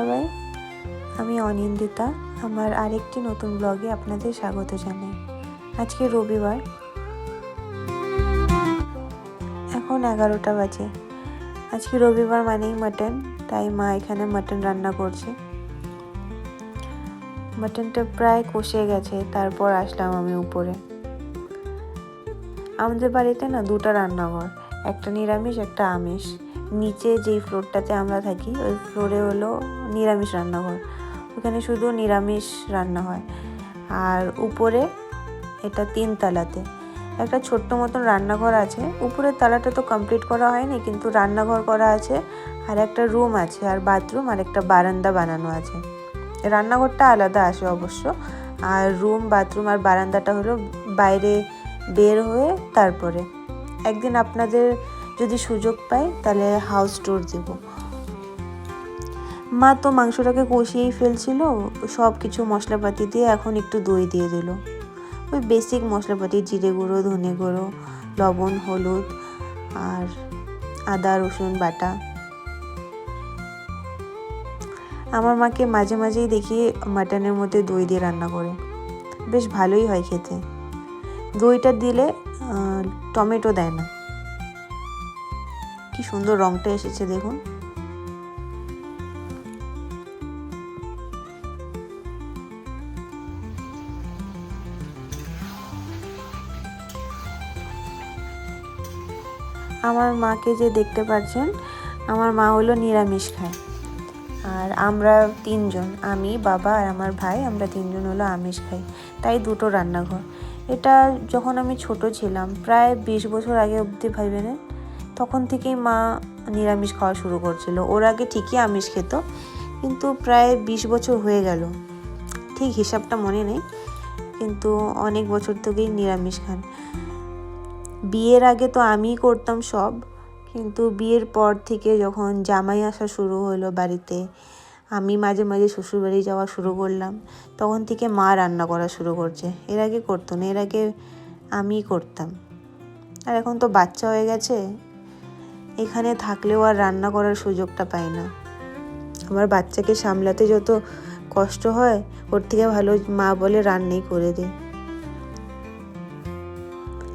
সবাই, আমি অনিন্দিতা। আমার আরেকটি নতুন ব্লগে আপনাদের স্বাগত জানাই। আজকে রবিবার, এখন 11টা বাজে। আজকে রবিবার মানেই মাটন, তাই মা এখানে মাটন রান্না করছে। মাটনটা প্রায় কষে গেছে, তারপর আসলাম আমি উপরে। আমাদের বাড়িতে না দুটো রান্নাঘর, একটা নিরামিষ একটা আমিষ। নিচে যেই ফ্লোরটাতে আমরা থাকি ওই ফ্লোরে হলো নিরামিষ রান্নাঘর, ওখানে শুধু নিরামিষ রান্না হয়। আর উপরে এটা 3 তলাতে একটা ছোট্ট মতন রান্নাঘর আছে। উপরের তলাটা তো কমপ্লিট করা হয়নি, কিন্তু রান্নাঘর করা আছে, আর একটা রুম আছে, আর বাথরুম, আর একটা বারান্দা বানানো আছে। রান্নাঘরটা আলাদা আসে অবশ্য, আর রুম, বাথরুম আর বারান্দাটা হলো বাইরে বের হয়ে। তারপরে একদিন আপনাদের যদি সুযোগ পাই তাহলে হাউস ট্যুর দেব। মা তো মাংসটাকে কষিয়েই ফেলছিল সব কিছু মশলাপাতি দিয়ে, এখন একটু দই দিয়ে দিল। ওই বেসিক মশলাপাতি, জিরে গুঁড়ো, ধনে গুঁড়ো, লবণ, হলুদ আর আদা রসুন বাটা। আমার মাকে মাঝে মাঝেই দেখি মাটনের মধ্যে দই দিয়ে রান্না করে, বেশ ভালোই হয় খেতে। দইটা দিলে টমেটো দেয় না। কি সুন্দর রংটা এসেছে দেখুন। আমার মাকে যে দেখতে পাচ্ছেন, আমার মা হলো নিরামিষ খায়, আর আমরা 3 জন, আমি, বাবা আর আমার ভাই, আমরা 3 জন হলো আমিষ খাই, তাই দুটো রান্নাঘর। এটা যখন আমি ছোট ছিলাম, প্রায় 20 বছর আগে অবধি ভাইবেন, তখন থেকেই মা নিরামিষ খাওয়া শুরু করছিল। ওর আগে ঠিকই আমিষ খেত, কিন্তু প্রায় 20 বছর হয়ে গেল, ঠিক হিসাবটা মনে নেই, কিন্তু অনেক বছর থেকেই নিরামিষ খান। বিয়ের আগে তো আমিই করতাম সব, কিন্তু বিয়ের পর থেকে যখন জামাই আসা শুরু হলো বাড়িতে, আমি মাঝে মাঝে শ্বশুরবাড়ি যাওয়া শুরু করলাম, তখন থেকে মা রান্না করা শুরু করছে। এর আগে করতো না, এর আগে আমিই করতাম। আর এখন তো বাচ্চা হয়ে গেছে, এখানে থাকলেও আর রান্না করার সুযোগটা পাই না। আমার বাচ্চাকে সামলাতে যত কষ্ট হয়, ওর থেকে ভালো মা বলে রান্নাই করে দে।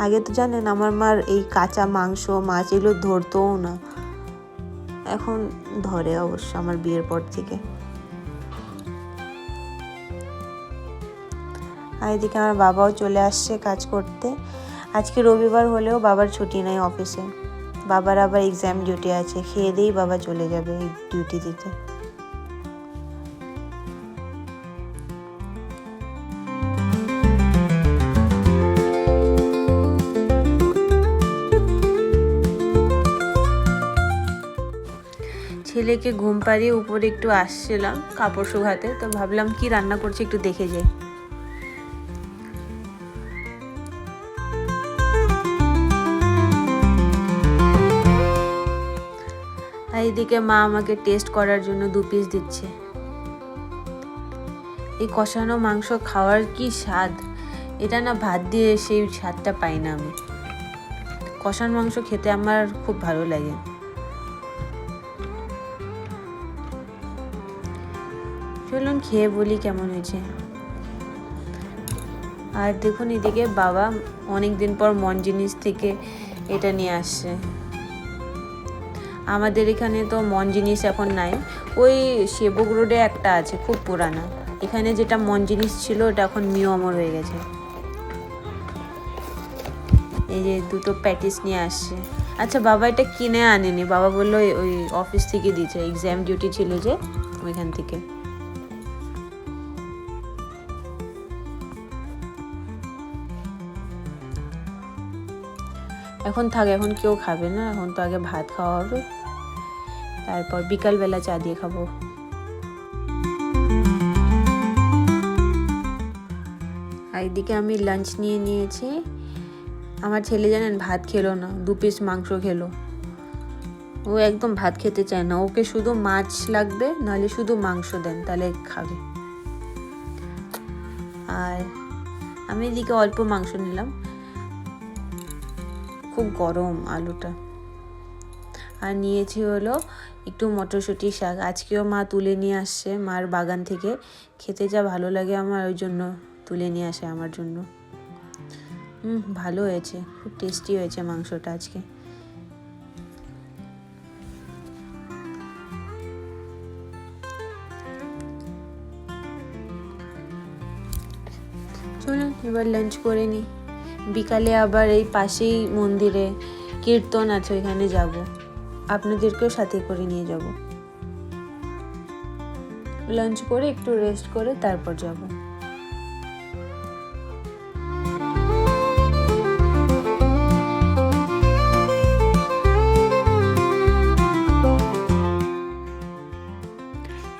আগে তো জানেন আমার মার এই কাঁচা মাংস, মাছ এগুলো ধরতোও না, এখন ধরে অবশ্য আমার বিয়ের পর থেকে। আর এদিকে আমার বাবাও চলে আসছে কাজ করতে। আজকে রবিবার হলেও বাবার ছুটি নেই অফিসে, বাবার আবার এক্সাম ডিউটি আছে। খেয়ে দিয়েই বাবা চলে যাবে এই ডিউটি দিতে। ছেলেকে ঘুম পাড়িয়ে উপরে একটু আসছিলাম কাপড় শুকাতে, তো ভাবলাম কি রান্না করছে একটু দেখে যাই। এইদিকে মা আমাকে টেস্ট করার জন্য 2 পিস দিচ্ছে। এই কষানো মাংস খাওয়ার কি স্বাদ, এটা না ভাত দিয়ে সেই স্বাদটা পাই না আমি। কষানো মাংস খেতে আমার খুব ভালো লাগে। চলুন খেয়ে বলি কেমন হয়েছে। আর দেখুন এদিকে বাবা অনেক দিন পর মন জিনিস থেকে এটা নিয়ে আসছে। আমাদের এখানে তো মন জিনিস এখন নাই, ওই সেবক রোডে একটা আছে খুব পুরানা। এখানে যেটা মন জিনিস ছিল ওটা এখন মিও অমর হয়ে গেছে। এই যে 2টো প্যাটিস নিয়ে আসছে। আচ্ছা বাবা এটা কিনে আনেনি, বাবা বললো ওই অফিস থেকে দিয়েছে, এক্সাম ডিউটি ছিল যে ওইখান থেকে। এখন থাক, এখন কেউ খাবে না, এখন তো আগে ভাত খাওয়া হবে, তারপর বিকালবেলা চা দিয়ে খাবো। আর এদিকে আমি লাঞ্চ নিয়ে নিয়েছি। আমার ছেলে জানেন ভাত খেলো না, 2 পিস মাংস খেলো। ও একদম ভাত খেতে চায় না, ওকে শুধু মাছ লাগবে, নাহলে শুধু মাংস দেন তাহলে খাবে। আর আমি এদিকে অল্প মাংস নিলাম, খুব গরম আলুটা। আর নিয়েছি হলো একটু মটরশুঁটি শাক আজকেও মা তুলে নিয়ে আসছে মার বাগান থেকে, খেতে যা ভালো লাগে আমার, ওই জন্য তুলে নিয়ে আসে আমার জন্য। ভালো হয়েছে, খুব টেস্টি হয়েছে মাংসটা আজকে। চলুন এবার লাঞ্চ করে নিই, বিকালে আবার এই পাশেই মন্দিরে কীর্তন আছে, ওইখানে যাব, আপনাদেরকেও সাথে করে নিয়ে যাব। লাঞ্চ করে একটু রেস্ট করে তারপর যাব।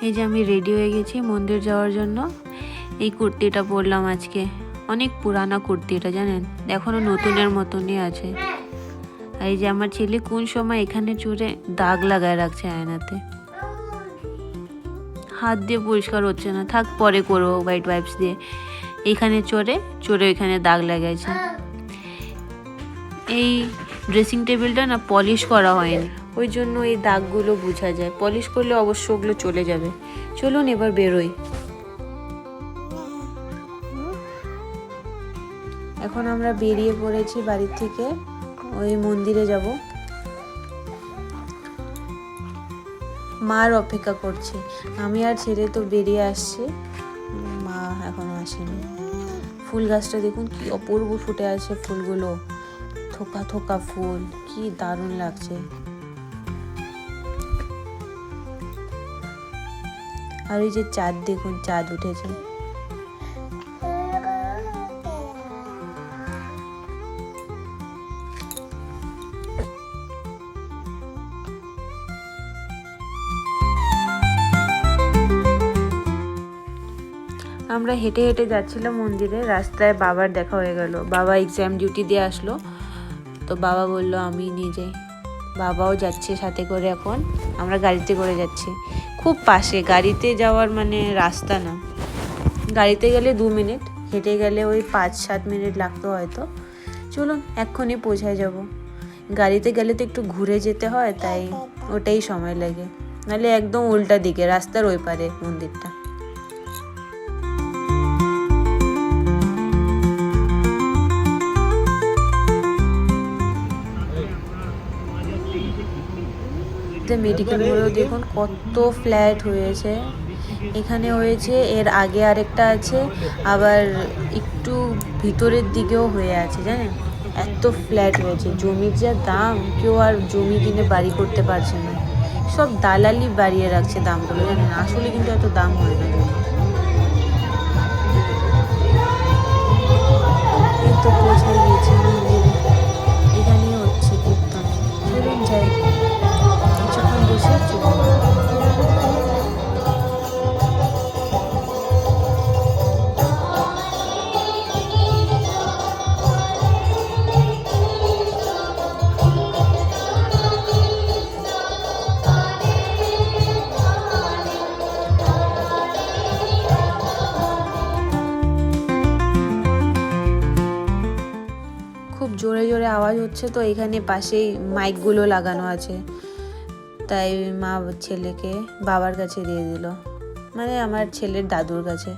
এই যে আমি রেডি হয়ে গেছি মন্দির যাওয়ার জন্য। এই কুর্তিটা পরলাম আজকে, অনেক পুরানা কুর্তি এটা জানেন, এখনো নতুনের মতনই আছে। আর এই যে আমার ছেলে কোন সময় এখানে চড়ে দাগ লাগায় রাখছে আয়নাতে, হাত দিয়ে পরিষ্কার হচ্ছে না, থাক পরে করবো হোয়াইট ওয়াইপস দিয়ে। এইখানে চড়ে ওইখানে দাগ লাগাইছে। এই ড্রেসিং টেবিলটা না পলিশ করা হয়নি, ওই জন্য এই দাগগুলো বোঝা যায়, পলিশ করলে অবশ্য ওগুলো চলে যাবে। চলুন এবার বেরোই। এখন আমরা বেরিয়ে পড়েছি বাড়ির থেকে, ওই মন্দিরে যাব। মার অপেক্ষা করছি, আমি আর ছেলে তো বেরিয়ে আসছি, মা এখনো আসেনি। ফুল গাছটা দেখুন কি অপূর্ব ফুটে আছে ফুলগুলো, থোকা থোকা ফুল, কি দারুণ লাগছে। আর ওই যে চাঁদ দেখুন, চাঁদ উঠেছে। আমরা হেঁটে হেঁটে যাচ্ছিলাম মন্দিরে, রাস্তায় বাবার দেখা হয়ে গেল। বাবা এক্সাম ডিউটি দিয়ে আসলো, তো বাবা বললো আমি নিয়ে যাই। বাবাও যাচ্ছে সাথে করে, এখন আমরা গাড়িতে করে যাচ্ছি, খুব পাশে, গাড়িতে যাওয়ার মানে রাস্তা না। গাড়িতে গেলে 2 মিনিট, হেঁটে গেলে ওই 5-7 মিনিট লাগতো হয়তো। চলুন এক্ষুনি পৌঁছায় যাব। গাড়িতে গেলে তো একটু ঘুরে যেতে হয়, তাই ওটাই সময় লাগে, নাহলে একদম উল্টা দিকে, রাস্তার ওই পারে মন্দিরটা। মেডিকেল মোড়েও দেখুন কত ফ্ল্যাট হয়েছে, এখানে হয়েছে, এর আগে আরেকটা আছে, আবার একটু ভিতরের দিকেও হয়ে আছে জানেন, এত ফ্ল্যাট হয়েছে। জমির যা দাম, কেউ আর জমি কিনে বাড়ি করতে পারছে না, সব দালালি বাড়িয়ে রাখছে দামগুলো জানেন, আসলে কিন্তু এত দাম হয় না। এই তো পৌঁছে গিয়েছি মন্দিরে, এখানেই হচ্ছে কীর্তন। চলুন যাই, কিছুক্ষণ বসে চলুন। খুব জোরে জোরে আওয়াজ হচ্ছে, তো এখানে পাশেই মাইকগুলো লাগানো আছে, তাই মা ছেলেকে বাবার কাছে দিয়ে দিল, মানে আমার ছেলের দাদুর কাছে।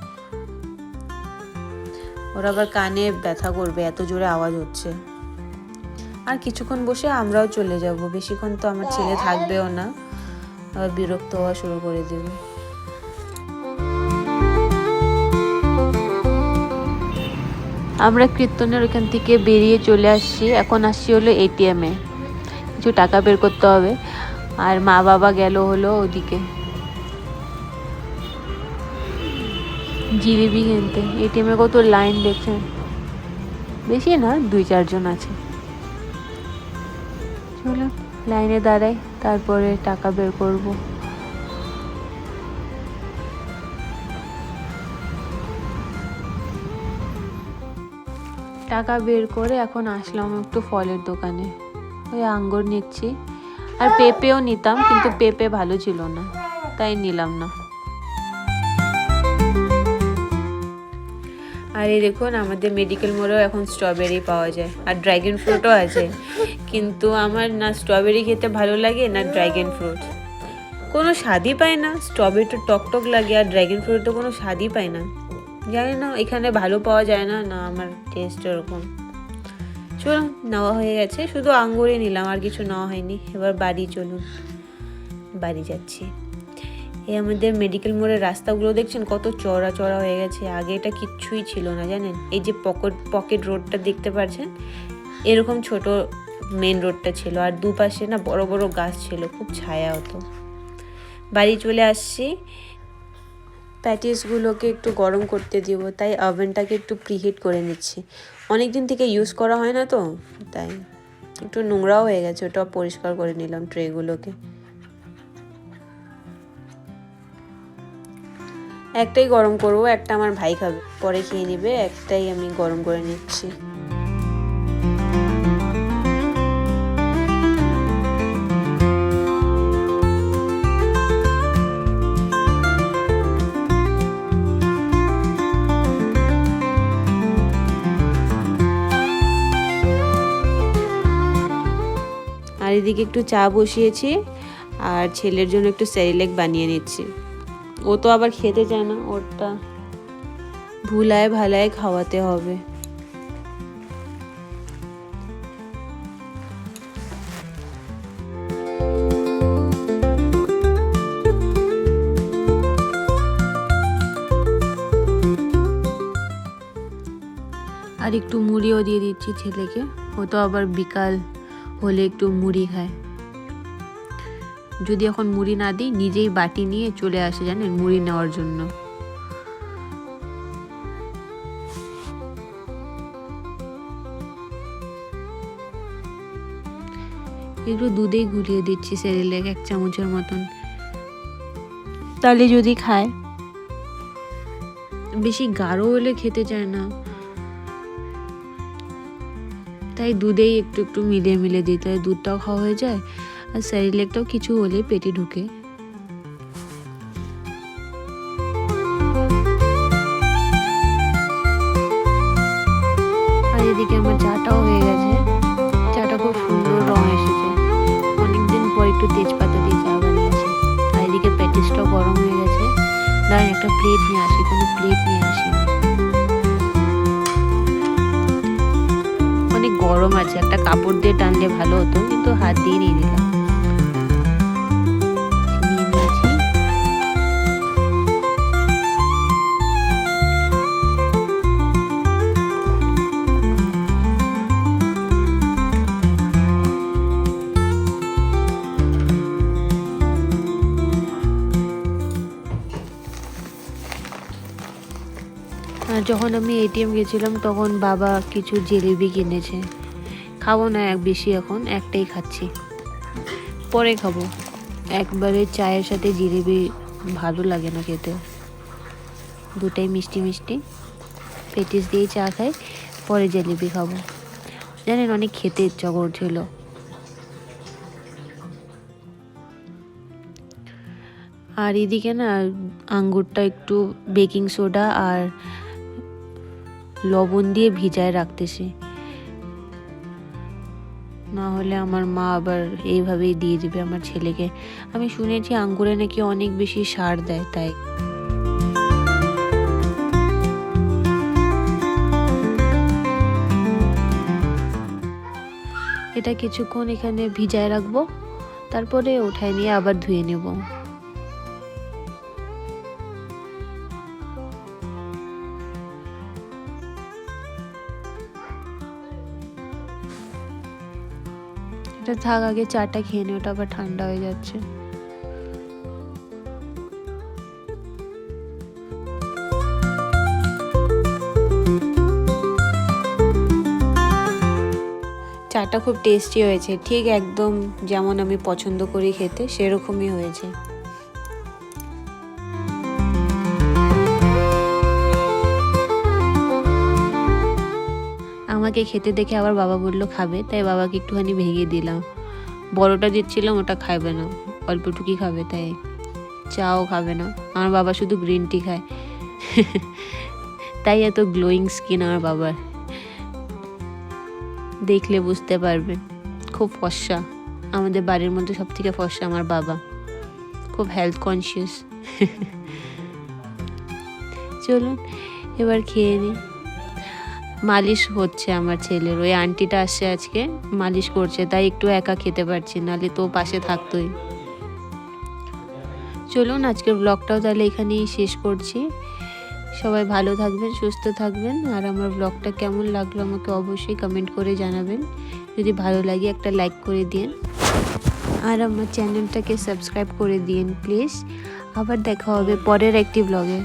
ওরা আবার কানে ব্যথা করবে, এত জোরে আওয়াজ হচ্ছে। আর কিছুক্ষণ বসে আমরাও চলে যাব, বেশিক্ষণ তো আমার ছেলে থাকবেও না, আবার বিরক্ত হওয়া শুরু করে দেবে। আমরা কীর্তনের ওখান থেকে বেরিয়ে চলে আসছি, এখন আসছি হলো এটিএমে, কিছু টাকা বের করতে হবে। আর মা বাবা গেল হলো ওদিকে জিলিপি কিনতে। এটিএমে কত লাইন দেখছেন, বেশি না, 2-4 জন আছে। চলো লাইনে দাঁড়াই, তারপরে টাকা বের করব। টাকা বের করে এখন আসলাম একটু ফলের দোকানে, ওই আঙ্গুর নিচ্ছি, আর পেঁপেও নিতাম, কিন্তু পেঁপে ভালো ছিল না, তাই নিলাম না। আর এই দেখুন আমাদের মেডিকেল মোড়েও এখন স্ট্রবেরি পাওয়া যায়, আর ড্রাগন ফ্রুটও আছে, কিন্তু আমার না স্ট্রবেরি খেতে ভালো লাগে না ড্রাগন ফ্রুট, কোনো স্বাদই পায় না। স্ট্রবেরিটা টকটক লাগে আর ড্রাগন ফ্রুট তো কোনো স্বাদই পায় না, জানি না এখানে ভালো পাওয়া যায় না, না আমার টেস্ট ওরকম। চলো, নেওয়া হয়ে গেছে, শুধু আঙ্গুরই নিলাম, আর কিছু নেওয়া হয়নি। এবার বাড়ি চলুন, বাড়ি যাচ্ছি। এই আমাদের মেডিকেল মোড়ের রাস্তাগুলো দেখছেন কত চড়া চড়া হয়ে গেছে, আগে এটা কিচ্ছুই ছিল না জানেন। এই যে পকেট রোডটা দেখতে পাচ্ছেন, এরকম ছোট মেন রোডটা ছিল, আর দুপাশে না বড় বড় গাছ ছিল, খুব ছায়া হতো। বাড়ি চলে আসছি, প্যাটিসগুলোকে একটু গরম করতে দিব, তাই ওভেনটাকে একটু প্রিহিট করে নিচ্ছি। অনেক দিন থেকে ইউজ করা হয় না তো, তাই একটু নোংরাও হয়ে গেছে, ওটা পরিষ্কার করে নিলাম ট্রেগুলোকে। একটাই গরম করব, একটা আমার ভাই খাবে, পরে খেয়ে নেবে, একটাই আমি গরম করে নিচ্ছি। আর এদিকে একটু চা বসিয়েছি, আর ছেলের জন্য একটু সেরিল্যাক বানিয়ে নিচ্ছি। ও তো আবার খেতে চায় না, ওরটা ভুলায় ভালায় খাওয়াতে হবে। আর একটু মুড়িও দিয়ে দিচ্ছি ছেলেকে, ও তো আবার বিকাল হলে একটু মুড়ি খায়। যদি এখন মুড়ি না দিই, নিজেই বাটি নিয়ে চলে আসে জানেন মুড়ি নেওয়ার জন্য। একটু দুধেই গুলিয়ে দিচ্ছি সেরিল্যাক 1 চামচের মতন, তাহলে যদি খায়। বেশি গাঢ় হলে খেতে চায় না, তাই দুধেই একটু একটু মিলিয়ে মিলিয়ে দিতে হয়, দুধটাও খাওয়া হয়ে যায় আর সেরিল্যাকটাও কিছু হলে পেটে ঢুকে। আর এদিকে আমার চাটাও হয়ে গেছে, চাটা খুব সুন্দর রং এসেছে, অনেকদিন পর একটু তেজপাতা দিয়ে চা বানিয়েছি। আর এদিকে প্যাটিসটাও গরম হয়ে গেছে, দাঁড়ান একটা প্লেট নিয়ে আসি, কোনো প্লেট নিয়ে আসি, অনেক গরম আছে, একটা কাপড় দিয়ে টানলে ভালো হতো, কিন্তু হাত দিয়ে নিয়ে নিলাম। নিয়ে নিয়েছি। আর যখন আমি এটিএম গেছিলাম তখন বাবা কিছু জিলিপি কিনেছে, খাবো না বেশি, এখন একটাই খাচ্ছি, পরে খাবো। একবারে চায়ের সাথে জিলিপি ভালো লাগে না খেতে, দুটাই মিষ্টি মিষ্টি, পেটিস দিয়েই চা খাই, পরে জিলিপি খাবো। জানেন অনেক খেতে ইচ্ছা করছিল। আর এদিকে না আঙ্গুরটা একটু বেকিং সোডা আর লবণ দিয়ে ভিজায় রাখতেছি, না হলে আমার মা আবার এইভাবেই দিয়ে দিবে আমার ছেলেকে। আমি শুনেছি আঙ্গুরে নাকি অনেক বেশি সার দেয়, তাই এটা কিছুক্ষণ এখানে ভিজায় রাখবো, তারপরে উঠায় নিয়ে আবার ধুয়ে নেব। এটা থাক, আগে চাটা খেয়ে নি, ওটা আবার ঠান্ডা হয়ে যাচ্ছে। চাটা খুব টেস্টি হয়েছে, ঠিক একদম যেমন আমি পছন্দ করি খেতে সেরকমই হয়েছে। আমাকে খেতে দেখে আবার বাবা বললো খাবে, তাই বাবাকে একটুখানি ভেঙে দিলাম। বড়টা দিচ্ছিলাম, ওটা খাবে না, অল্পটুকুই খাবে, তাই চাও খাবে না। আমার বাবা শুধু গ্রিন টি খায়, তাই এত গ্লোয়িং স্কিন আমার বাবার, দেখলে বুঝতে পারবেন। খুব ফর্সা, আমাদের বাড়ির মধ্যে সব থেকে ফর্সা আমার বাবা, খুব হেলথ কনসিয়াস। চলুন এবার খেয়ে নিই। মালিশ হচ্ছে আমার ছেলের, ওই আন্টিটা আসছে আজকে, মালিশ করছে, তাই একটু একা খেতে পারছি, নাহলে তো পাশে থাকতোই। চলুন আজকের ব্লগটাও তাহলে এখানেই শেষ করছি। সবাই ভালো থাকবেন, সুস্থ থাকবেন, আর আমার ব্লগটা কেমন লাগলো আমাকে অবশ্যই কমেন্ট করে জানাবেন। যদি ভালো লাগে একটা লাইক করে দিন, আর আমার চ্যানেলটাকে সাবস্ক্রাইব করে দিন প্লিজ। আবার দেখা হবে পরের একটি ব্লগে।